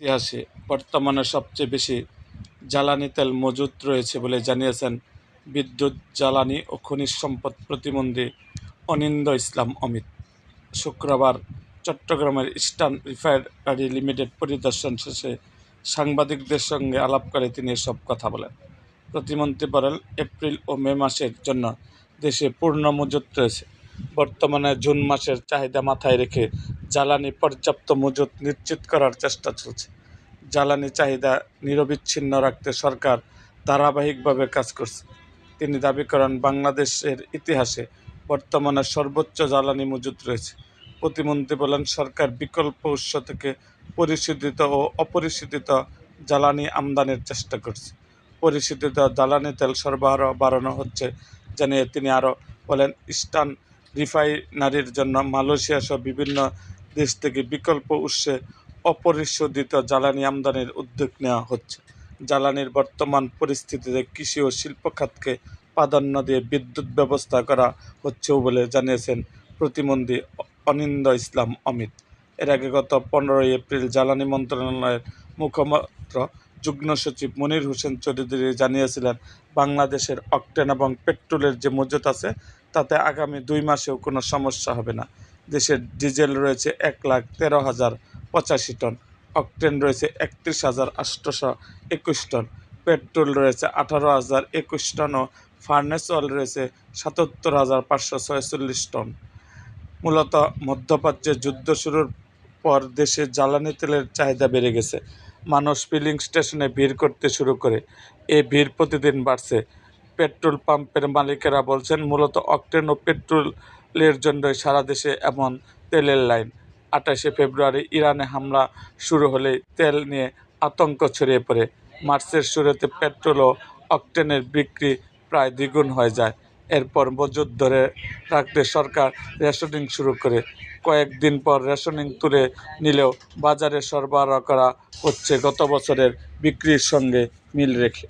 ইতিহাসে বর্তমানে সবচেয়ে বেশি জ্বালানি তেল মজুত রয়েছে বলে জানিয়েছেন বিদ্যুৎ, জ্বালানি ও খনিজ সম্পদ প্রতিমন্ত্রী অনিন্দ ইসলাম অমিত। শুক্রবার চট্টগ্রামের ইস্টার্ন রিফাইনারি লিমিটেড পরিদর্শন শেষে সাংবাদিকদের সঙ্গে আলাপ করে তিনি এসব কথা বলেন। প্রতিমন্ত্রী বলেন, এপ্রিল ও মে মাসের জন্য দেশে পূর্ণ মজুত রয়েছে। বর্তমানে জুন মাসের চাহিদা মাথায় রেখে জ্বালানি পর্যাপ্ত মজুত নিশ্চিত করার চেষ্টা চলছে। জ্বালানি চাহিদা নিরবিচ্ছিন্ন রাখতে সরকার ধারাবাহিকভাবে কাজ করছে। তিনি দাবি করেন, বাংলাদেশের ইতিহাসে বর্তমানে সর্বোচ্চ জ্বালানি মজুত রয়েছে। প্রতিমন্ত্রী বলেন, সরকার বিকল্প উৎস থেকে পরিশোধিত ও অপরিশোধিত জ্বালানি আমদানির চেষ্টা করছে। পরিশোধিত জ্বালানি তেল সরবরাহ বাড়ানো হচ্ছে জানিয়ে তিনি আরও বলেন, ইস্টার্ন রিফাইনারির জন্য মালয়েশিয়া সহ বিভিন্ন দেশ থেকে বিকল্প উৎসে অপরিশোধিত জ্বালানি আমদানির উদ্যোগ নেওয়া হচ্ছে। জ্বালানির বর্তমান পরিস্থিতিতে কৃষি ও শিল্প খাতকে প্রাধান্য দিয়ে বিদ্যুৎ ব্যবস্থা করা হচ্ছেও বলে জানিয়েছেন প্রতিমন্ত্রী অনিন্দ ইসলাম অমিত। এর আগে গত 15 এপ্রিল জ্বালানি মন্ত্রণালয়ের মুখপাত্র যুগ্ম সচিব মনির হোসেন চৌধুরী জানিয়েছিলেন, বাংলাদেশের অকটেন এবং পেট্রোলের যে মজুত আছে তাতে আগামী 2 মাসেও কোনো সমস্যা হবে না। দেশের ডিজেল রয়েছে 1,13,085 টন, অকটেন রয়েছে 31,821 টন, পেট্রোল রয়েছে 18,021 টন ও ফার্নেস অয়েল রয়েছে 77,546 টন। মূলত মধ্যপ্রাচ্যে যুদ্ধ শুরুর পর দেশে জ্বালানি তেলের চাহিদা বেড়ে গেছে। মানুষ ফিলিং স্টেশনে ভিড় করতে শুরু করে। এই ভিড় প্রতিদিন বাড়ছে। পেট্রোল পাম্পের মালিকেরা বলছেন, মূলত অকটেন ও পেট্রোলের জন্যই সারা দেশে এমন তেলের লাইন। 28 ফেব্রুয়ারি ইরানে হামলা শুরু হলেই তেল নিয়ে আতঙ্ক ছড়িয়ে পড়ে। মার্চের শুরুতে পেট্রোল ও অকটেনের বিক্রি প্রায় দ্বিগুণ হয়ে যায়। এরপর মজুত ধরে রাখতে সরকার রেশনিং শুরু করে। কয়েকদিন পর রেশনিং তুলে নিলেও বাজারে সরবরাহ করা হচ্ছে গত বছরের বিক্রির সঙ্গে মিল রেখে।